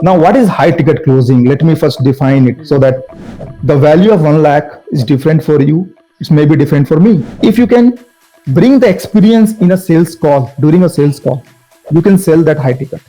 Now, what is high ticket closing? Let me first define it so that the value of 1 lakh is different for you. It's maybe different for me. If you can bring the experience in a sales call, during a sales call, you can sell that high ticket.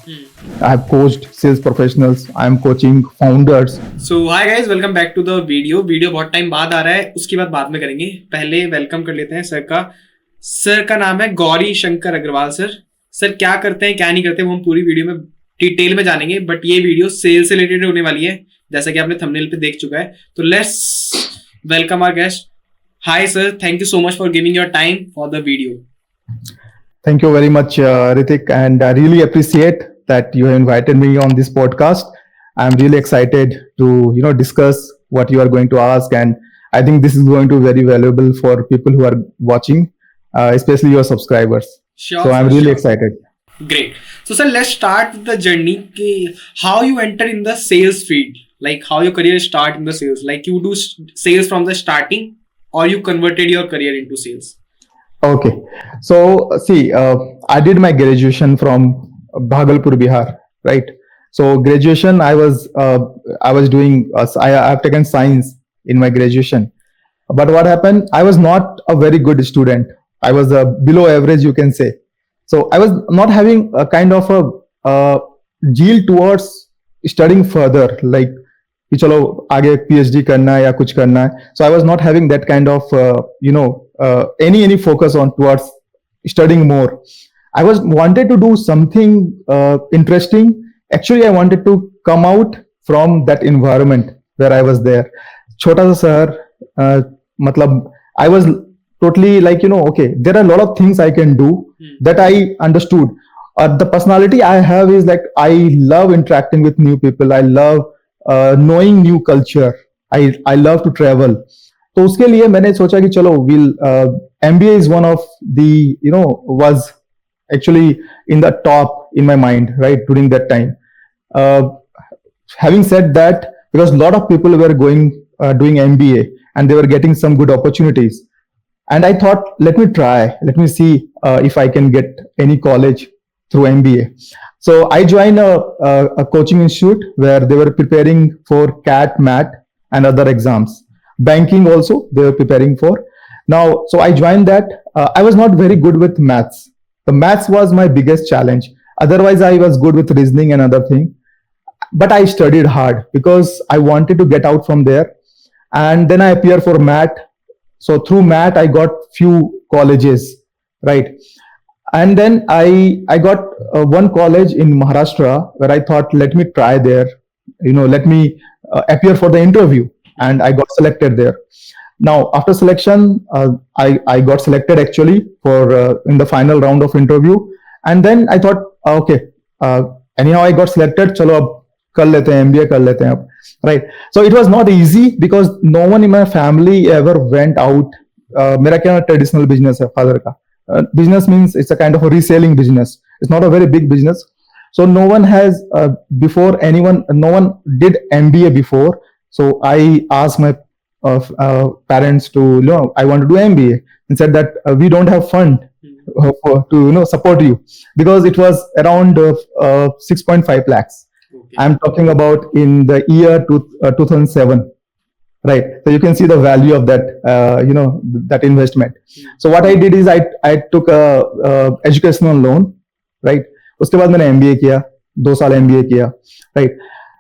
I have coached sales professionals. I am coaching founders. So hi guys, welcome back to the video. Video बहुत time बाद आ रहा है, उसकी बात बाद में करेंगे. पहले वेलकम कर लेते हैं सर का नाम है गौरी शंकर अग्रवाल. सर क्या करते हैं क्या नहीं करते वो हम पूरी वीडियो में डिटेल में जानेंगे. बट ये वीडियो सेल से रिलेटेड होने वाली है, जैसा कि आपने थंबनेल पे देख चुका है. तो let's welcome our guest. Hi sir, thank you so much for giving your time for the video. Thank you very much, Ritik, and I really appreciate that you have invited me on this podcast. I'm really excited to discuss what you are going to ask, and I think this is going to be very valuable for people who are watching, especially your subscribers. Sure. So I'm really excited. Great. So sir, let's start with the journey. How you enter in the sales field, like how your career start in the sales. Like you do sales from the starting, or you converted your career into sales. Okay, so see, I did my graduation from Bhagalpur, Bihar, right? So graduation, I was doing. I have taken science in my graduation, but what happened? I was not a very good student. I was below average, you can say. So I was not having a kind of a zeal towards studying further, like कि चलो आगे PhD करना है या कुछ करना है. So I was not having that kind of any focus on towards studying more. I wanted to do something interesting. Actually, I wanted to come out from that environment where I was there. छोटा सा शहर, मतलब I was totally like okay, there are a lot of things I can do that I understood. The personality I have is like I love interacting with new people. I love knowing new culture. I love to travel. तो उसके लिए मैंने सोचा कि चलो MBA is one of the was actually in the top in my mind right during that time. Having said that, because a lot of people were doing MBA and they were getting some good opportunities, and I thought let me see if I can get any college through MBA. So I joined a coaching institute where they were preparing for CAT, MAT and other exams. Banking also they were preparing for. Now, so I joined that. I was not very good with maths. The maths was my biggest challenge. Otherwise, I was good with reasoning and other thing. But I studied hard because I wanted to get out from there. And then I appeared for MAT. So through MAT, I got few colleges, right? And then I got one college in Maharashtra where I thought, let me try there, let me appear for the interview, and I got selected there. Now, after selection, I got selected actually for in the final round of interview, and then I thought, okay, anyhow I got selected. Chalo ab kar lete hain, MBA kar lete hain ab, right? So it was not easy because no one in my family ever went out. मेरा क्या traditional business है father का. Business means it's a kind of a reselling business. It's not a very big business. So no one has no one did MBA before. So I asked my parents to, I want to do MBA, and said that we don't have fund to support you, because it was around 6.5 lakhs. Okay. I'm talking about in the year 2007. Right, so you can see the value of that, that investment. So what I did is I took a educational loan, right? उसके बाद मैंने MBA किया, 2 साल MBA किया, right?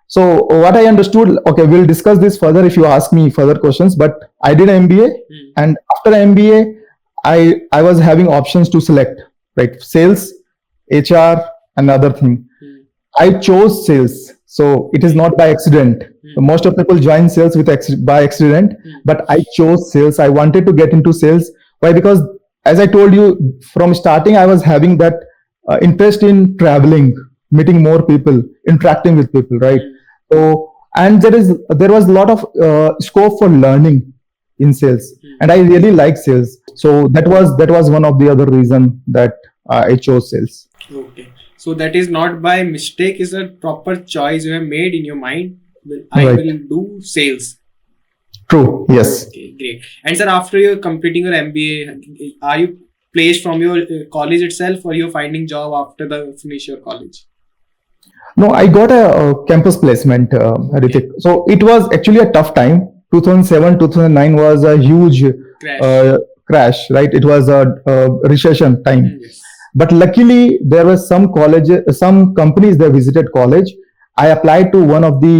So what I understood, okay, we'll discuss this further if you ask me further questions. But I did MBA, and after MBA, I was having options to select, right? Sales, HR, and other thing. I chose sales. So it is not by accident. Most of people join sales by accident, but I chose sales. I wanted to get into sales. Why? Because as I told you from starting, I was having that interest in traveling, meeting more people, interacting with people, right? So, and there was a lot of scope for learning in sales, and I really like sales. So that was one of the other reason that I chose sales. Okay. So that is not by mistake, is a proper choice you have made in your mind. I will do sales. True. Yes. Okay, great. And sir, after you're completing your MBA, are you placed from your college itself, or you're finding job after the finish your college? No, I got a campus placement, Okay. Ritik. So it was actually a tough time. 2007, 2009 was a huge Crash. crash, right? It was a recession time. Yes. But luckily, there were some colleges, some companies that visited college. I applied to one of the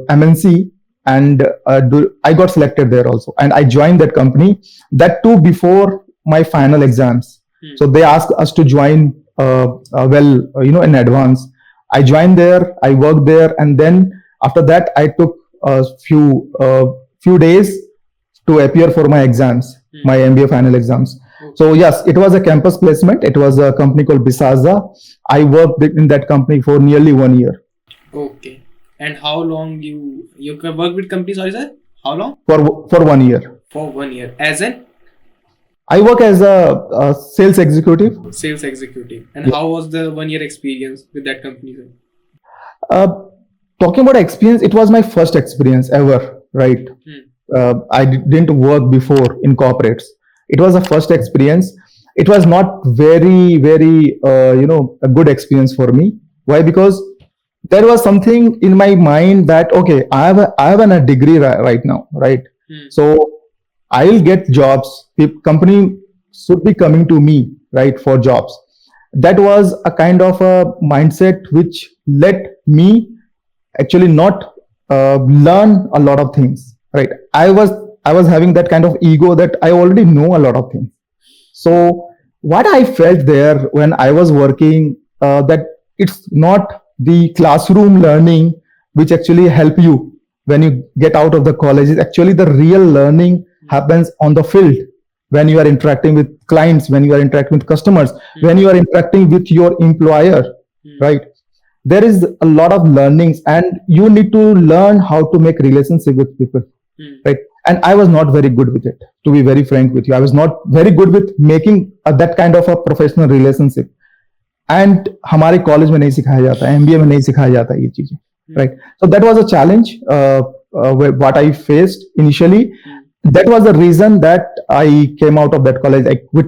MNC, and I got selected there also. And I joined that company. That too before my final exams. So they asked us to join in advance. I joined there, I worked there, and then after that, I took a few days to appear for my exams, my MBA final exams. So yes, it was a campus placement. It was a company called Bisaza. I worked in that company for nearly 1 year. Okay. And how long you can work with companies? Sorry, sir. How long? For 1 year. For 1 year. As an I work as a sales executive. sales executive. And Yeah. how was the 1 year experience with that company, sir? Uh, Talking about experience, it was my first experience ever, right? I didn't work before in corporates. It was a first experience. It was not very a good experience for me. Why? Because there was something in my mind that okay, I have a degree right now, right? So I'll get jobs. Company should be coming to me, right, for jobs. That was a kind of a mindset which let me actually not learn a lot of things, right? I was having that kind of ego that I already know a lot of things. So what I felt there when I was working, that it's not the classroom learning which actually help you when you get out of the college. It's actually the real learning happens on the field, when you are interacting with clients, when you are interacting with customers, when you are interacting with your employer, right? There is a lot of learnings, and you need to learn how to make relationship with people, right? And I was not very good with it, to be very frank with you. I was not very good with making that kind of a professional relationship. And हमारे college में नहीं सिखाया जाता है, MBA में नहीं सिखाया जाता है ये चीजें, right? So that was a challenge, what I faced initially. That was the reason that I came out of that college. I quit.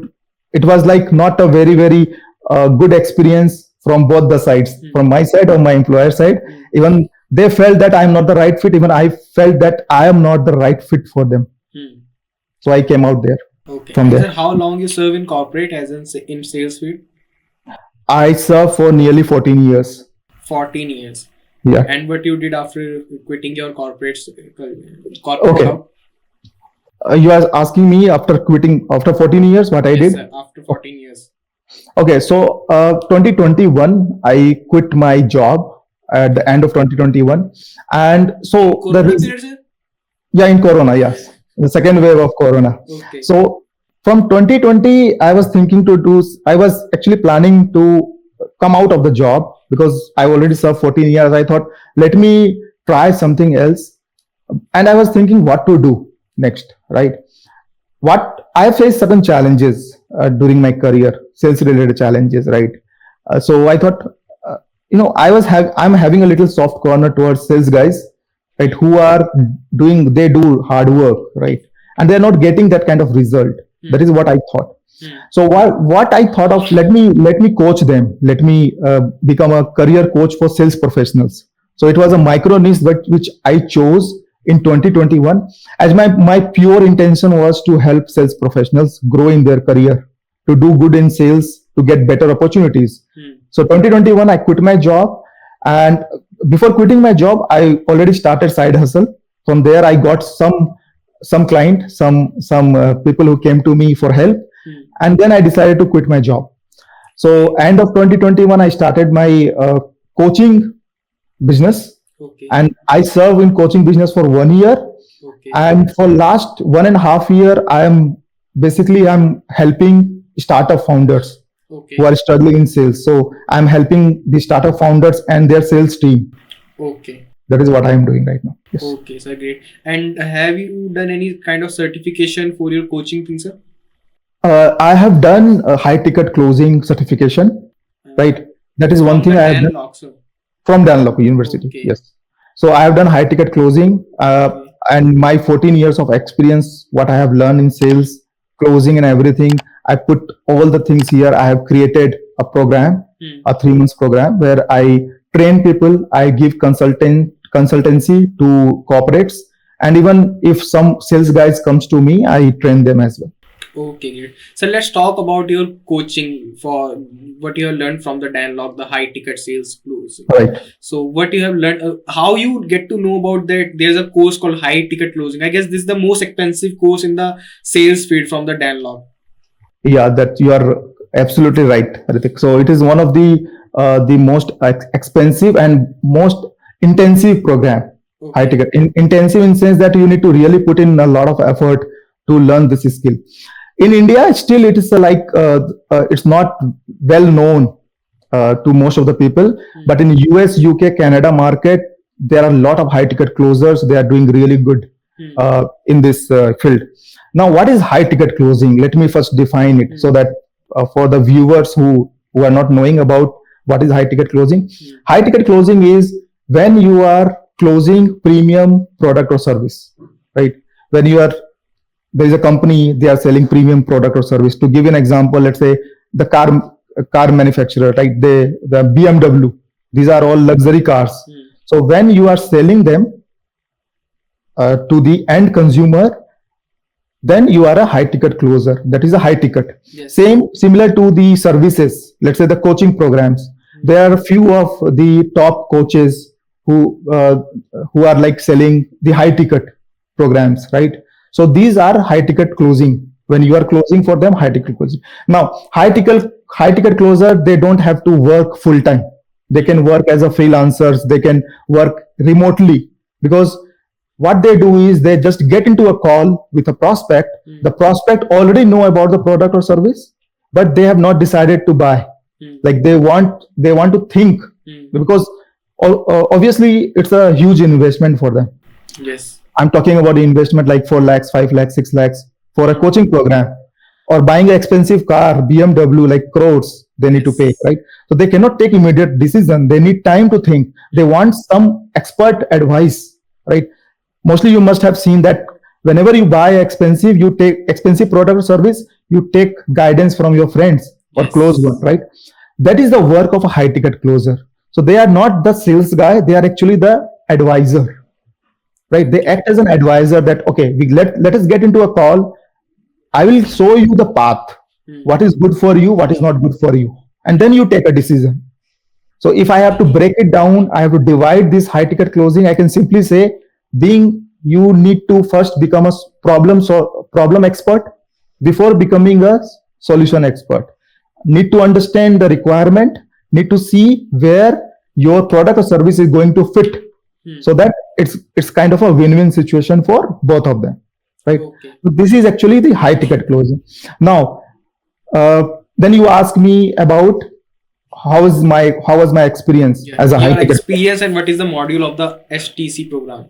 It was like not a very good experience from both the sides, from my side or my employer side. Even they felt that I am not the right fit. Even I felt that I am not the right fit for them. So I came out there. Okay. From And there, sir, how long you serve in corporate as in sales field? I served for nearly 14 years. 14 years. Yeah. And what you did after quitting your corporate Okay. job? You are asking me after quitting after 14 years what I Yes, did? sir. After 14 years. Okay, so 2021 I quit my job at the end of 2021, and so the Corona period, sir? yeah, in Corona, yes, the second wave of Corona. Okay. So from 2020 I was thinking to do. I was actually planning to come out of the job because I already served 14 years. I thought let me try something else, and I was thinking what to do next, right? What I faced certain challenges during my career, sales related challenges, right? So I thought, I'm having a little soft corner towards sales guys, right? Who are they do hard work, right? And they're not getting that kind of result. That is what I thought. So what I thought of, let me coach them. Let me become a career coach for sales professionals. So it was a micro niche which I chose in 2021, as my pure intention was to help sales professionals grow in their career, to do good in sales, to get better opportunities. So 2021 I quit my job, and before quitting my job I already started side hustle. From there I got some client, some people who came to me for help, and then I decided to quit my job. So end of 2021 I started my coaching business. Okay. And I serve in coaching business for 1 year. Okay. And for last 1.5 year I'm helping startup founders Okay. who are struggling in sales. So I'm helping the startup founders and their sales team. Okay. That is what I am doing right now. Yes. Okay, sir, great. And have you done any kind of certification for your coaching thing, sir? I have done a high ticket closing certification, right? That is one From thing the I have Dan done Lok, sir. from Dan Lok University. Okay. Yes. So I have done high ticket closing, Okay. and my 14 years of experience, what I have learned in sales, closing, and everything, I put all the things here. I have created a program, a 3 months program where I train people, I give consultancy to corporates, and even if some sales guys comes to me, I train them as well. Okay, great. So let's talk about your coaching for what you have learned from the Dan Lok, the high ticket sales closing. Right. So what you have learned, how you get to know about that? There's a course called high ticket closing. I guess this is the most expensive course in the sales field from the Dan Lok. Yeah, that you are absolutely right, Ritik. So it is one of the most expensive and most intensive program. Okay. High ticket, intensive in sense that you need to really put in a lot of effort to learn this skill. In India, still it is it's not well known to most of the people, but in US, UK, Canada market, there are a lot of high ticket closers. They are doing really good in this field. Now, what is high ticket closing? Let me first define it so that for the viewers who are not knowing about what is high ticket closing, high ticket closing is when you are closing premium product or service, right? When you are, there is a company, they are selling premium product or service. To give you an example, let's say the car manufacturer, right? The BMW, these are all luxury cars. So when you are selling them to the end consumer, then you are a high ticket closer. That is a high ticket. Yes. Similar to the services, let's say the coaching programs. There are a few of the top coaches who are like selling the high ticket programs, right? So these are high ticket closing. When you are closing for them, high ticket closing. Now, high ticket closer, they don't have to work full time. They can work as a freelancers. They can work remotely, because what they do is they just get into a call with a prospect. The prospect already know about the product or service, but they have not decided to buy. Like they want to think, because obviously it's a huge investment for them. Yes. I'm talking about the investment like 4 lakhs, 5 lakhs, 6 lakhs for a coaching program, or buying an expensive car, BMW, like crores they need to pay, right? So they cannot take immediate decision. They need time to think. They want some expert advice, right? Mostly you must have seen that whenever you buy you take expensive product or service, you take guidance from your friends or close one, right? That is the work of a high ticket closer. So they are not the sales guy, they are actually the advisor, right? They act as an advisor that, okay, let us get into a call. I will show you the path, what is good for you, what is not good for you. And then you take a decision. So if I have to break it down, I have to divide this high ticket closing. I can simply say, you need to first become a problem expert before becoming a solution expert. Need to understand the requirement, need to see where your product or service is going to fit, so that it's kind of a win-win situation for both of them, right? Okay. So this is actually the high ticket closing. Now, then you ask me about how was my experience as a high ticket experience, and what is the module of the STC program?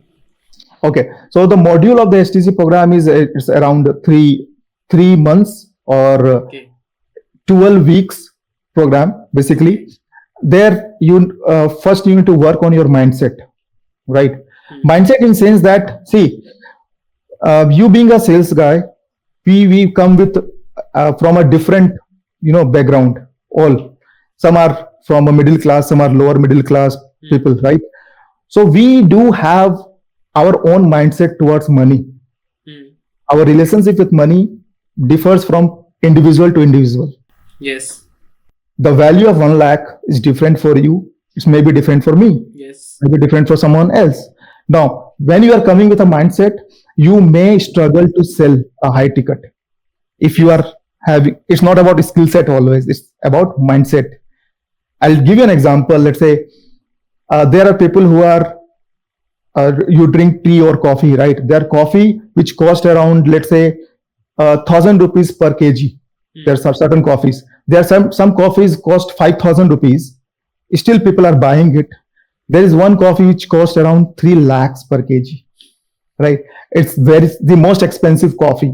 Okay, so the module of the STC program is it's around three months or 12 weeks program. Basically, there you first you need to work on your mindset, right? Mindset in sense that, see, you being a sales guy, we come with from a different background. All, some are from a middle class, some are lower middle class people, right? So we do have our own mindset towards money. Our relationship with money differs from individual to individual. Yes. The value of 1 lakh is different for you. It may be different for me. Yes. Maybe different for someone else. Now, when you are coming with a mindset, you may struggle to sell a high ticket. If you are having, it's not about skill set always. It's about mindset. I'll give you an example. Let's say there are people who are you drink tea or coffee, right? There are coffee which cost around, let's say, 1,000 rupees per kg. There are certain coffees. There are some coffees cost 5,000 rupees. Still, people are buying it. There is one coffee which costs around 3 lakhs per kg, right? It's the most expensive coffee.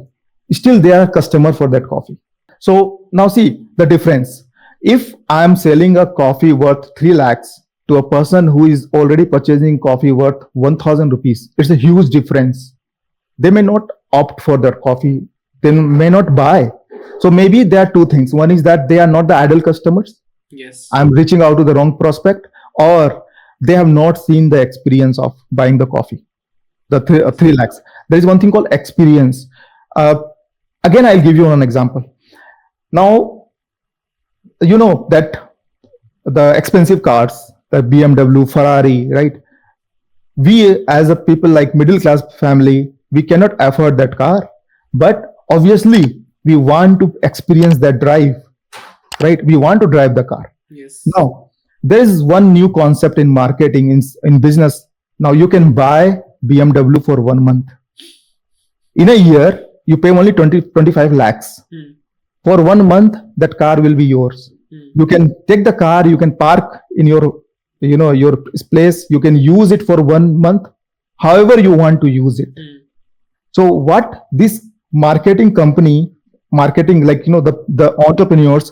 Still, they are a customer for that coffee. So now see the difference. If I am selling a coffee worth 3 lakhs to a person who is already purchasing coffee worth 1,000 rupees, it's a huge difference. They may not opt for that coffee. They may not buy. So maybe there are two things. One is that they are not the ideal customers. Yes. I'm reaching out to the wrong prospect. or they have not seen the experience of buying the coffee, the 3 lakhs. There is one thing called experience. Uh, Again, I'll give you an example. Now, you know that the expensive cars, the BMW, Ferrari, right? We as a people like middle class family, we cannot afford that car, but obviously we want to experience that drive, right? We want to drive the car. Yes. Now, there is one new concept in marketing, in business. Now you can buy BMW for 1 month. In a year, you pay only 25 lakhs. Hmm. For 1 month, that car will be yours. You can take the car, you can park in your place, you can use it for 1 month, however you want to use it. So what this marketing company, marketing, like, the entrepreneurs,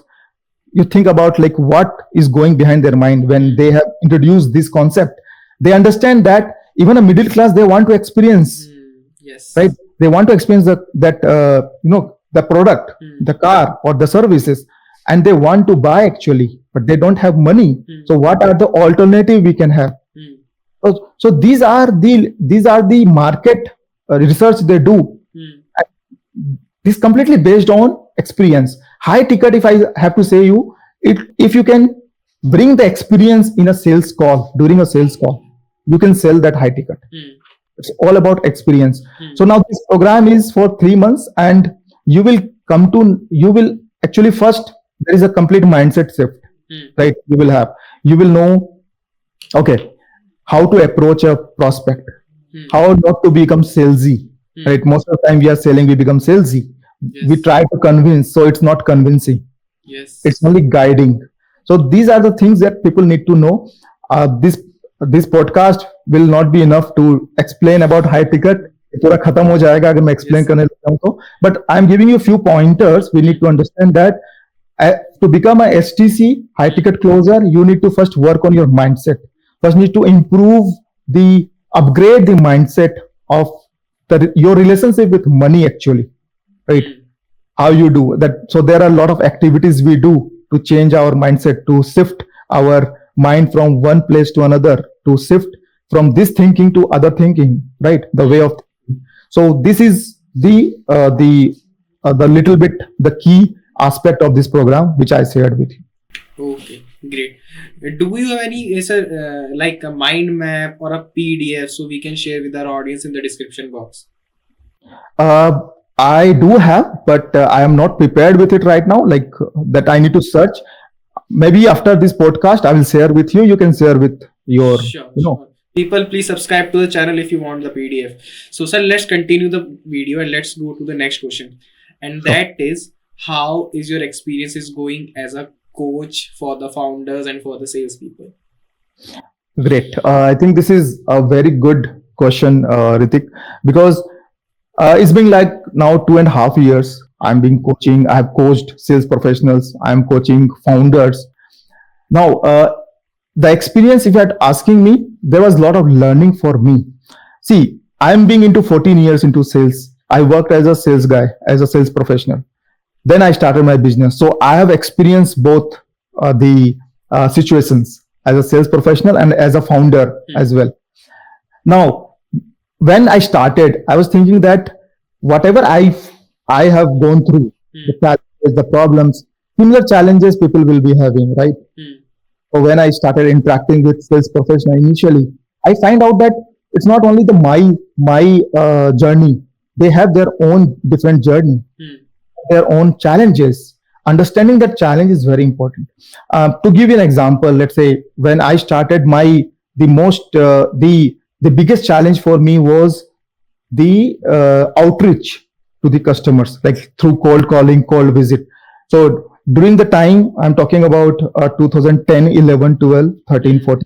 you think about like what is going behind their mind when they have introduced this concept. They understand that even a middle class, they want to experience, Yes. right? They want to experience the product, the car or the services, and they want to buy actually, but they don't have money. So what are the alternative we can have? So these are the market research they do. This is completely based on experience. High ticket, if I have to say you, if you can bring the experience in a sales call, during a sales call, you can sell that high ticket. It's all about experience. So now this program is for 3 months, and you will actually, first there is a complete mindset shift, right? You will know, okay, how to approach a prospect, how not to become salesy, right? Most of the time we are selling, we become salesy. Yes. We try to convince, so it's not convincing. Yes. It's only guiding. So these are the things that people need to know. This podcast will not be enough to explain about high ticket. पूरा खत्म हो जाएगा अगर मैं explain करने लगता हूँ तो. But I am giving you a few pointers. We need to understand that to become a STC, high ticket closer, you need to first work on your mindset. First need to upgrade the mindset of your relationship with money actually, right? How you do that. So there are a lot of activities we do to change our mindset, to shift our mind from one place to another, to shift from this thinking to other thinking, right? The way of thinking. So this is the little bit the key aspect of this program which I shared with you. Okay, great. Do you have any like a mind map or a PDF so we can share with our audience in the description box? I do have, but I am not prepared with it right now. Like that, I need to search. Maybe after this podcast, I will share with you. You can share with your, Sure. People, please subscribe to the channel if you want the PDF. So, sir, let's continue the video and let's go to the next question. And that is, how is your experience is going as a coach for the founders and for the salespeople? Great. I think this is a very good question, Ritik, because it's been like now 2.5 years. I'm been coaching. I have coached sales professionals. I'm coaching founders. Now, the experience, if you're asking me, there was a lot of learning for me. See, I'm being into 14 years into sales. I worked as a sales guy, as a sales professional. Then I started my business. So I have experienced both the situations as a sales professional and as a founder as well. Now, when I started, I was thinking that whatever I have gone through, the challenges, the problems, similar challenges people will be having, right? So when I started interacting with sales professionals initially, I find out that it's not only my journey. They have their own different journey, their own challenges. Understanding that challenge is very important. To give you an example, let's say when I started, the biggest challenge for me was the outreach to the customers, like through cold calling, cold visit. So during the time I'm talking about 2010, 11, 12, 13, 14.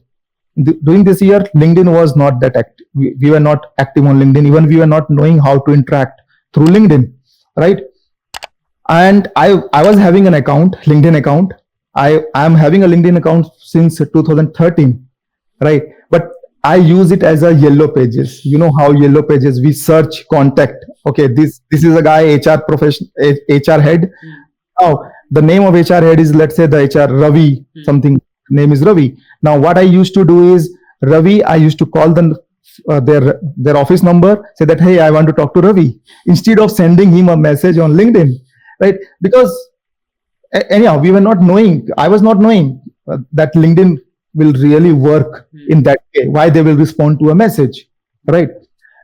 During this year, LinkedIn was not that active. We were not active on LinkedIn. Even we were not knowing how to interact through LinkedIn, right? And I was having an account, LinkedIn account. I am having a LinkedIn account since 2013, right? But I use it as a yellow pages. You know how yellow pages, we search contact. Okay, this is a guy, HR profession, HR head. Now the name of HR head is, let's say, the HR Ravi something. name is Ravi. Now, what I used to do is Ravi. I used to call them their office number, say that hey, I want to talk to Ravi, instead of sending him a message on LinkedIn, right? Because anyhow, we were not knowing. I was not knowing that LinkedIn will really work in that way. Why they will respond to a message, right?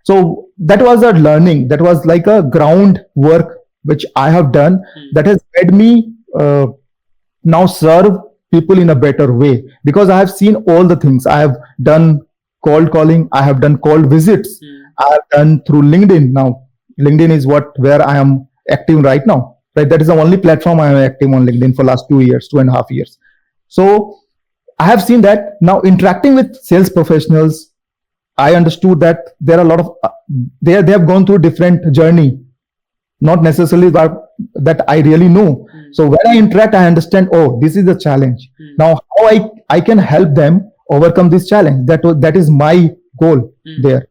So that was a learning. That was like a ground work which I have done that has made me now serve people in a better way, because I have seen all the things. I have done cold calling, I have done cold visits, I have done through LinkedIn. Now LinkedIn is where I am active right now, right? That is the only platform I am active on, LinkedIn, for last 2 years, 2.5 years. So I have seen that. Now interacting with sales professionals, I understood that there are a lot of they have gone through different journey, not necessarily that I really know. So when I interact, I understand, oh, this is the challenge. Now how I can help them overcome this challenge. That is my goal there.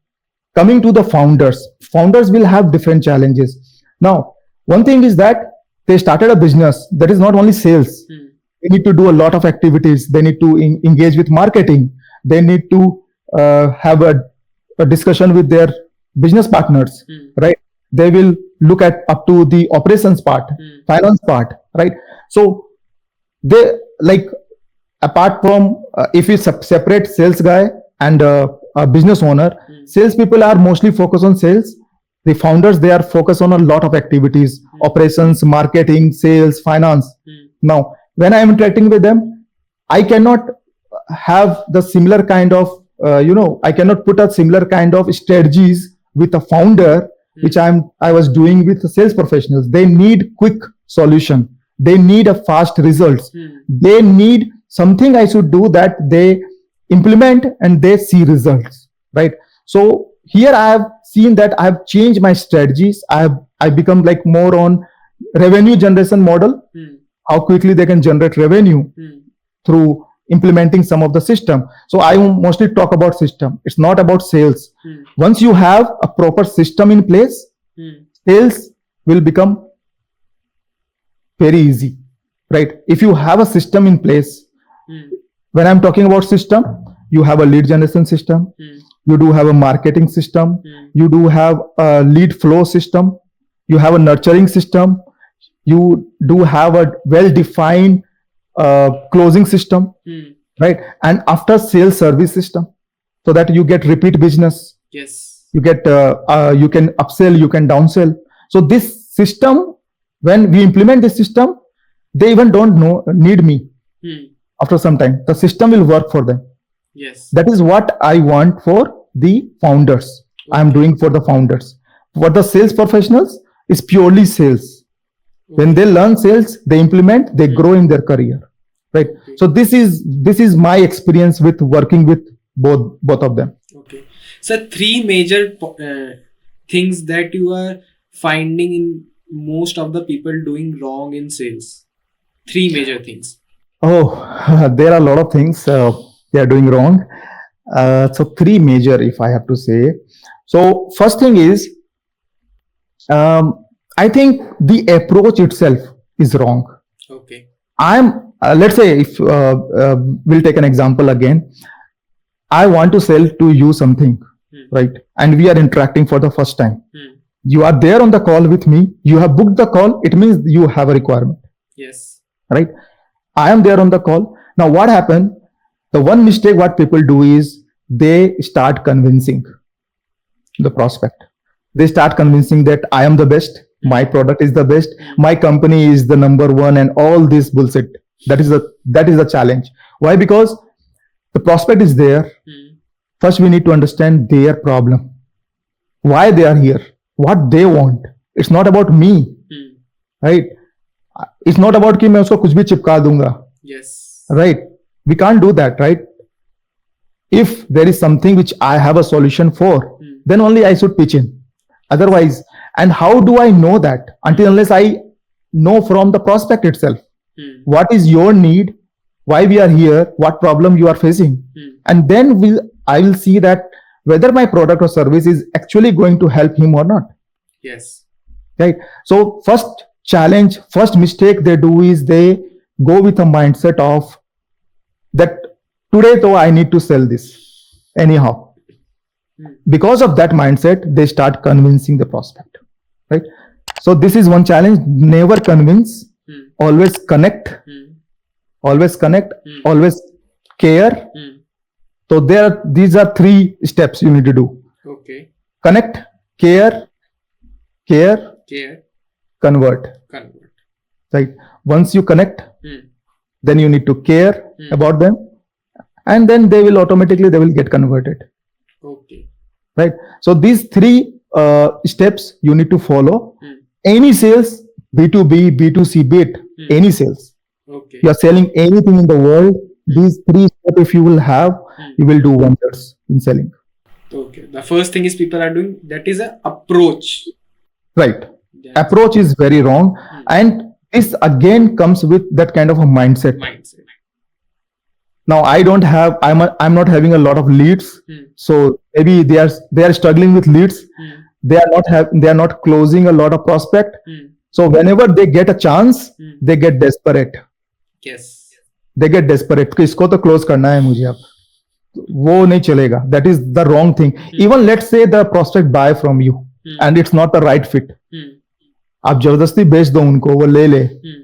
Coming to the founders will have different challenges. Now, one thing is that they started a business that is not only sales. They need to do a lot of activities. They need to engage with marketing. They need to have a discussion with their business partners, right? They will look at up to the operations part, finance part, right? So they, like, apart from if you separate sales guy and a business owner, sales people are mostly focused on sales. The founders, they are focused on a lot of activities, operations, marketing, sales, finance. Now when I am interacting with them, I cannot have the similar kind of I cannot put a similar kind of strategies with a founder which I was doing with the sales professionals. They need quick solution, they need a fast results, they need something I should do that they implement and they see results, right? So here I have seen that I have changed my strategies. I become like more on revenue generation model, how quickly they can generate revenue through implementing some of the system. So I mostly talk about system. It's not about sales. Once you have a proper system in place, sales will become very easy, right? If you have a system in place, when I'm talking about system, you have a lead generation system, you do have a marketing system, you do have a lead flow system, you have a nurturing system, you do have a well-defined closing system, right? And after sales service system, so that you get repeat business. Yes. You get you can upsell, you can downsell. So this system, when we implement this system, they even don't need me. After some time, the system will work for them. Yes. That is what I want for the founders. I am doing for the founders. For the sales professionals, is purely sales. When they learn sales, they implement, they grow in their career, right? So this is my experience with working with both of them. Okay, so 3 major things that you are finding in most of the people doing wrong in sales. 3 major things. Oh, there are a lot of things they are doing wrong. So 3 major, if I have to say. So first thing is, I think the approach itself is wrong. Okay. I'm let's say, if we'll take an example again. I want to sell to you something, right? And we are interacting for the first time. You are there on the call with me. You have booked the call. It means you have a requirement. Yes. Right? I am there on the call. Now what happened? The one mistake what people do is they start convincing the prospect. They start convincing that I am the best. My product is the best. My company is the number one, and all this bullshit. That is the challenge. Why? Because the prospect is there. First, we need to understand their problem. Why they are here. What they want. It's not about me. Right? It's not about कि मैं उसको कुछ भी चिपका दूंगा. Yes. Right? We can't do that, right? If there is something which I have a solution for, then only I should pitch in. Otherwise, and how do I know that? Until unless I know from the prospect itself. What is your need? Why we are here? What problem you are facing? And then I will see that whether my product or service is actually going to help him or not. Yes. Right? So first mistake they do is they go with a mindset of that today though I need to sell this anyhow. Hmm. Because of that mindset, they start convincing the prospect, right? So this is one challenge. Never convince, Hmm. always connect, Hmm. always connect, Hmm. always care. Hmm. So these are 3 steps you need to do. Okay. Connect, care, Care. convert, Convert. right? Once you connect, Hmm. then you need to care Hmm. about them, and then they will automatically get converted, Okay. right? So these 3 steps you need to follow. Hmm. Any sales, B2B, B2C, be it Hmm. any sales, Okay. you are selling anything in the world, these 3 steps if you will have, Hmm. you will do wonders in selling, Okay. The first thing is people are doing that is a approach. right? That's Approach is very wrong, Hmm. and this again comes with that kind of a mindset. mindset. Now I'm not having a lot of leads, Hmm. so maybe they are struggling with leads. Hmm. They are not closing a lot of prospect. Hmm. So whenever they get a chance, Hmm. they get desperate. Yes. They get desperate कि इसको तो close करना है मुझे अब. वो नहीं चलेगा. That is the wrong thing. Even let's say the prospect buy from you Hmm. and it's not the right fit. Hmm. आप जबरदस्ती बेच दो उनको, वो ले ले. Hmm.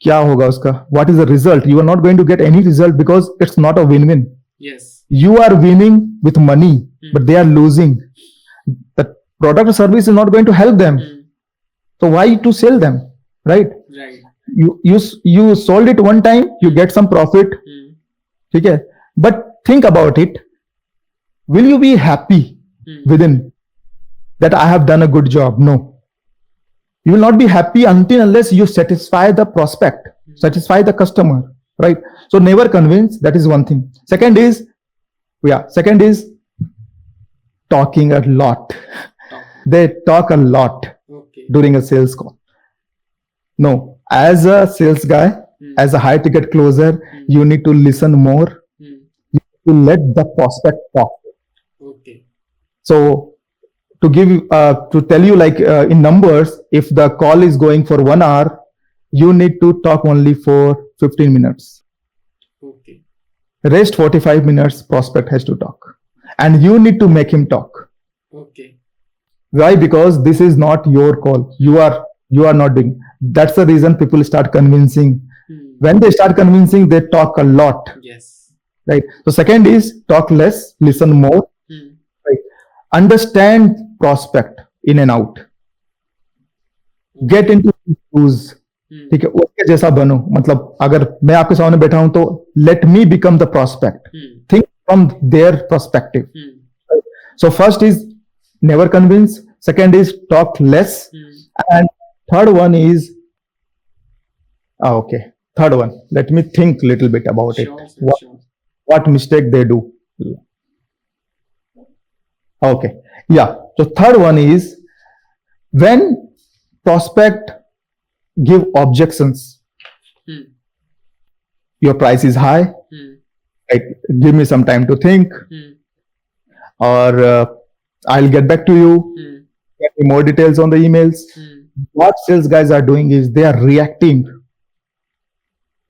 क्या होगा उसका? What is the result? You are not going to get any result because it's not a win-win. Yes. You are winning with money, but they are losing. The product or service is not going to help them. Hmm. So why to sell them, right? Right. You sold it one time, you get some profit, Hmm. ठीक है? But think about it. Will you be happy Hmm. within that I have done a good job? No. You will not be happy until unless you satisfy the prospect, satisfy the customer, right? So never convince. That is one thing. Second is talking a lot. Talk. They talk a lot Okay. during a sales call. No, as a sales guy, Hmm. as a high ticket closer, Hmm. you need to listen more. Hmm. You need to let the prospect talk. Okay. So to tell you like in numbers, if the call is going for 1 hour, you need to talk only for 15 minutes. Okay. Rest 45 minutes prospect has to talk, and you need to make him talk. Okay. Why? Because this is not your call. You are not doing. That's the reason people start convincing. Hmm. When they start convincing, they talk a lot, Yes. right? So second is talk less, listen more, Hmm. right? Understand prospect in and out. Get into his shoes. Hmm. ठीक है, उसके जैसा बनो. मतलब अगर मैं आपके सामने बैठा हूं तो let me become the prospect. Hmm. Think from their perspective. Hmm. So first is never convince. Second is talk less, Hmm. and third one is okay. Third one. Let me think a little bit about Sure, it. sir, sure. What mistake they do? Okay. Yeah. So third one is when prospect give objections. Hmm. Your price is high. Hmm. Like, give me some time to think, Hmm. or I'll get back to you. Hmm. Get me more details on the emails. Hmm. What sales guys are doing is they are reacting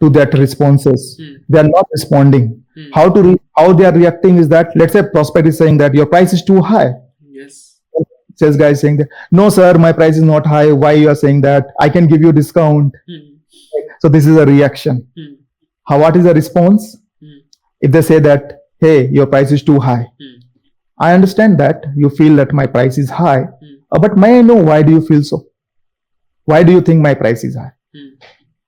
to that responses. Hmm. They are not responding. Hmm. How they are reacting is that, let's say prospect is saying that your price is too high. Yes. Sales guy is saying that, no sir, my price is not high. Why you are saying that? I can give you discount. Hmm. So this is a reaction. Hmm. What is the response? Hmm. If they say that, hey, your price is too high. Hmm. I understand that you feel that my price is high, Hmm. but may I know why do you feel so? Why do you think my price is high? Hmm.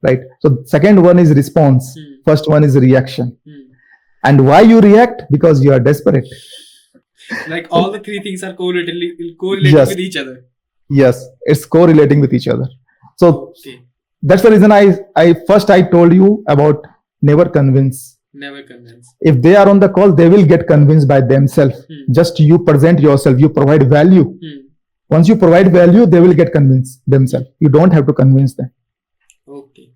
Right? So second one is response. Hmm. First one is reaction. Hmm. And why you react? Because you are desperate. Like all the 3 things are correlated Yes. with each other. Yes, it's correlating with each other. So Okay. that's the reason I told you about never convince. Never convince. If they are on the call, they will get convinced by themselves. Hmm. Just you present yourself, you provide value. Hmm. Once you provide value, they will get convinced themselves. You don't have to convince them, Okay.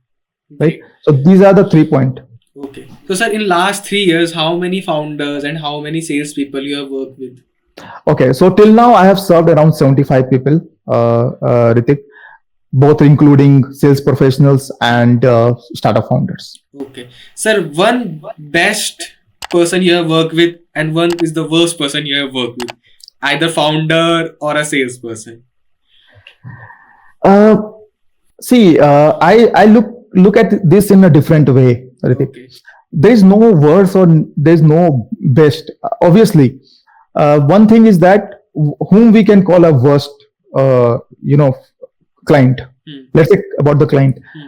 right? So these are the 3 points. Okay. So, sir, in last 3 years, how many founders and how many salespeople you have worked with? Okay, so till now I have served around 75 people, Ritik, both including sales professionals and startup founders. Okay. Sir, one best person you have worked with and one is the worst person you have worked with, either founder or a salesperson? Uh, See, I look at this in a different way, Ritik. Okay. There is no worse or there is no best. Obviously, one thing is that whom we can call a worst, you know, client. Hmm. Let's say about the client. Hmm.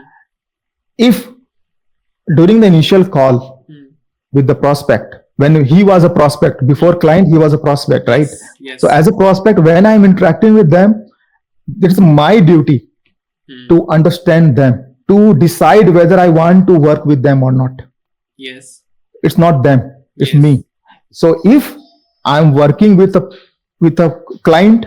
If during the initial call Hmm. with the prospect, when he was a prospect, before client, he was a prospect, right? Yes. So as a prospect, when I'm interacting with them, it's my duty Hmm. to understand them, to decide whether I want to work with them or not. Yes. It's not them, it's Yes. me. So if I'm working with a client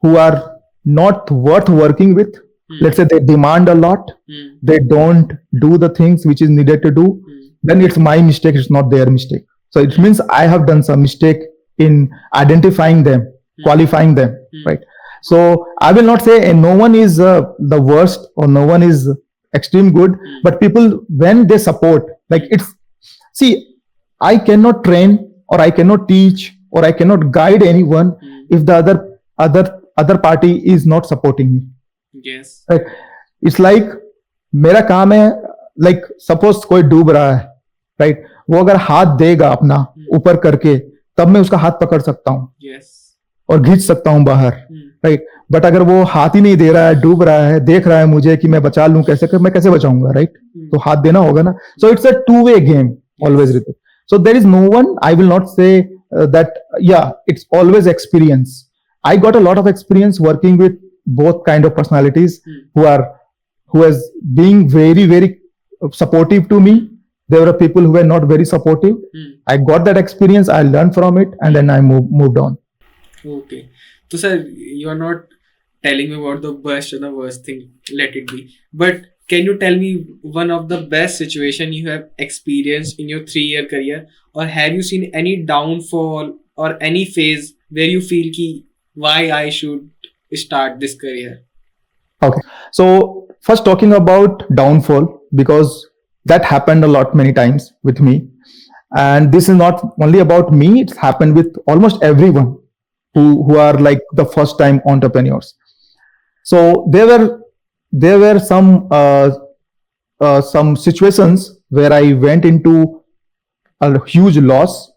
who are not worth working with, Hmm. let's say they demand a lot, Hmm. they don't do the things which is needed to do, Hmm. then it's my mistake, it's not their mistake. So it means I have done some mistake in identifying them, qualifying them, right? So I will not say no one is the worst or no one is extreme good, but people when they support, like it's, see, I cannot train or I cannot teach or I cannot guide anyone if the other party is not supporting me. Yes. Right? It's like मेरा काम है, like suppose कोई डूब रहा है, right, वो अगर हाथ देगा अपना ऊपर करके, तब मैं उसका हाथ पकड़ सकता हूँ Yes. और खींच सकता हूँ बाहर, राइट. बट अगर वो हाथ ही नहीं दे रहा है, डूब रहा है, देख रहा है मुझे कि मैं बचा लूं कैसे, मैं कैसे बचाऊंगा, राइट? तो हाथ देना होगा ना. So it's a two way game always, Ritik. So there is no one, I will not say that, yeah, it's always experience. I got a lot of experience working with both kind of personalities who has being very, very supportive to me. There were people who were not very supportive. I got that experience, I learned from it, and then I moved on. Okay. So, sir, you are not telling me about the best and the worst thing. Let it be. But can you tell me one of the best situation you have experienced in your 3-year career, or have you seen any downfall or any phase where you feel ki why I should start this career? Okay. So first talking about downfall, because that happened a lot many times with me. And this is not only about me, it's happened with almost everyone who are like the first time entrepreneurs. So there were some situations where I went into a huge loss.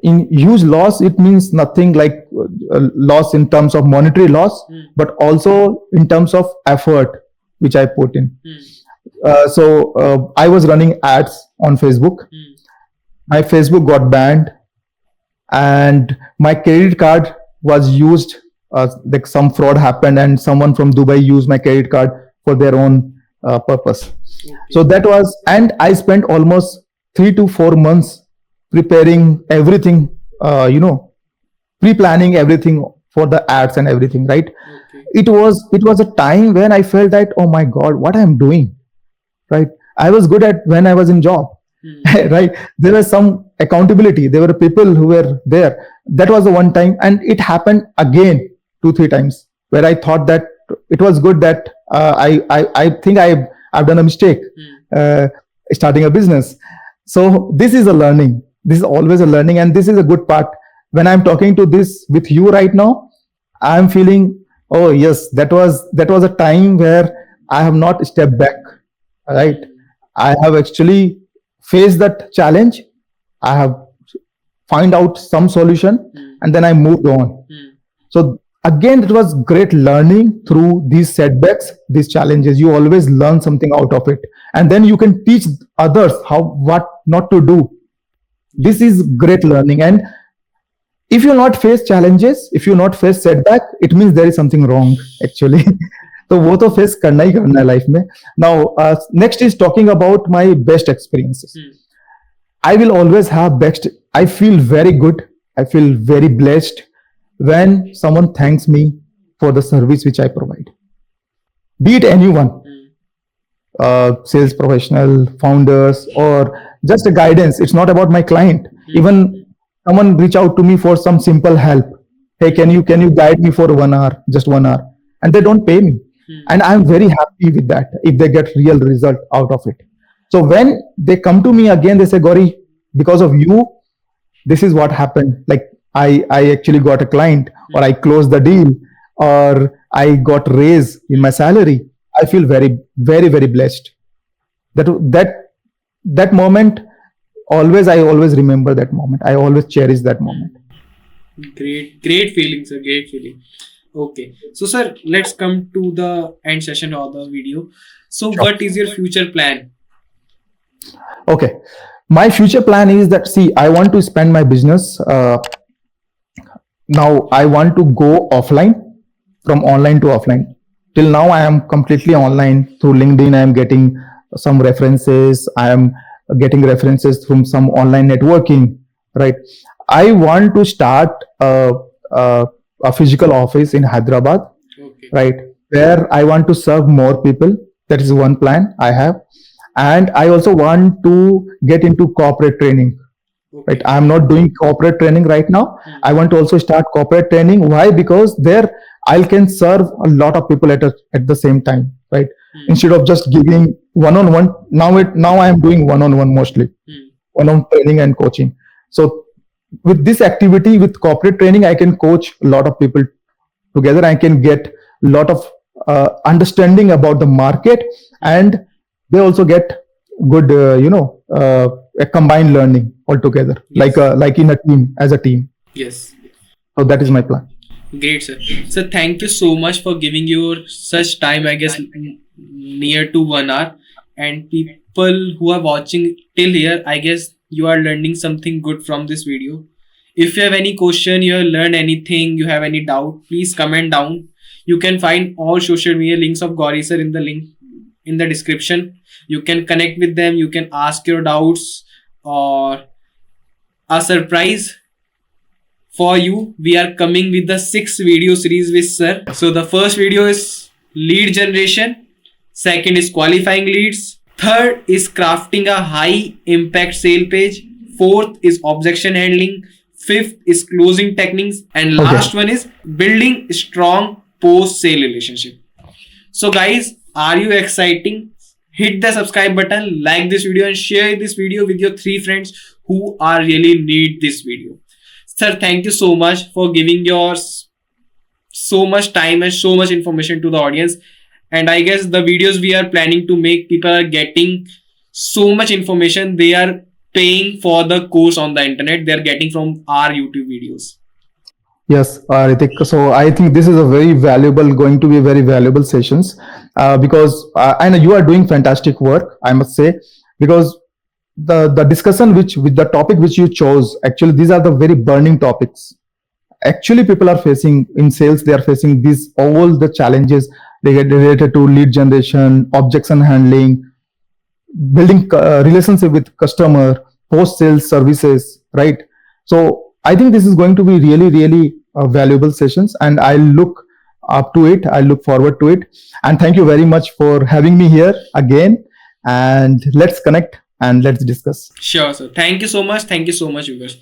In huge loss, it means nothing like loss in terms of monetary loss, but also in terms of effort which I put in. So I was running ads on Facebook. My Facebook got banned, and my credit card was used. Like some fraud happened, and someone from Dubai used my credit card for their own purpose. So that was, and I spent almost 3 to 4 months preparing everything, pre-planning everything for the ads and everything, right? It was a time when I felt that, oh my God, what I'm doing, right? I was good at when I was in job, right? There was some accountability. There were people who were there. That was the one time, and it happened again 2-3 times where I thought that it was good that I think I've done a mistake starting a business. So this is a learning. This is always a learning, and this is a good part. When I'm talking to this with you right now, I'm feeling, oh yes, that was a time where I have not stepped back, right? I have actually faced that challenge. I have find out some solution, and then I moved on. So again, it was great learning through these setbacks, these challenges. You always learn something out of it, and then you can teach others what not to do. This is great learning. And if you not face challenges, if you not face setback, it means there is something wrong actually. तो वो तो face करना ही करना है life में. Now next is talking about my best experiences. I will always have best. I feel very good, I feel very blessed when someone thanks me for the service which I provide, be it anyone, sales professional, founders, or just a guidance. It's not about my client. Even someone reach out to me for some simple help. Hey, can you guide me for 1 hour, just 1 hour, and they don't pay me, and I'm very happy with that if they get real result out of it. So when they come to me again, they say, Gauri, because of you, this is what happened. Like I actually got a client, or I closed the deal, or I got raise in my salary. I feel very, very, very blessed. That that that moment, always, I always remember that moment. I always cherish that moment. Great feeling, sir. Great feeling. Okay. So, sir, let's come to the end session of the video. So, Sure. what is your future plan? Okay, my future plan is that, see, I want to spend my business. Now I want to go offline, from online to offline. Till now, I am completely online through LinkedIn. I am getting some references. I am getting references from some online networking. Right. I want to start a physical office in Hyderabad. Okay. Right, where I want to serve more people. That is one plan I have, and I also want to get into corporate training. Right, Okay. I'm not doing corporate training right now. I want to also start corporate training. Why? Because there I can serve a lot of people at the same time. Right, instead of just giving one on one. Now I am doing one on one mostly, one on training and coaching. So with this activity, with corporate training, I can coach a lot of people together. I can get a lot of understanding about the market, and they also get good, a combined learning altogether, Yes. like in a team, as a team. Yes. So that is my plan. Great, sir. Sir, thank you so much for giving your such time, I guess, near to 1 hour. And people who are watching till here, I guess you are learning something good from this video. If you have any question, you have learned anything, you have any doubt, please comment down. You can find all social media links of Gauri sir in the link in the description. You can connect with them, you can ask your doubts, or a surprise for you, we are coming with the 6 video series with sir. So the first video is lead generation, second is qualifying leads, third is crafting a high impact sale page, fourth is objection handling, fifth is closing techniques, and last one is building strong post sale relationship. So guys, are you exciting? Hit the subscribe button, like this video, and share this video with your 3 friends who are really need this video. Sir, thank you so much for giving your so much time and so much information to the audience. And I guess the videos we are planning to make, people are getting so much information. They are paying for the course on the internet. They are getting from our YouTube videos. Yes, Ritik. So I think this is going to be very valuable sessions, because I know you are doing fantastic work, I must say, because the discussion with the topic which you chose, actually these are the very burning topics. Actually, people are facing in sales. They are facing these all the challenges they get related to lead generation, objection handling, building relationship with customer, post sales services, right? So I think this is going to be really, really valuable sessions, and I look up to it. I look forward to it, and thank you very much for having me here again. And let's connect and let's discuss. Sure, sir. Thank you so much. Thank you so much, viewers.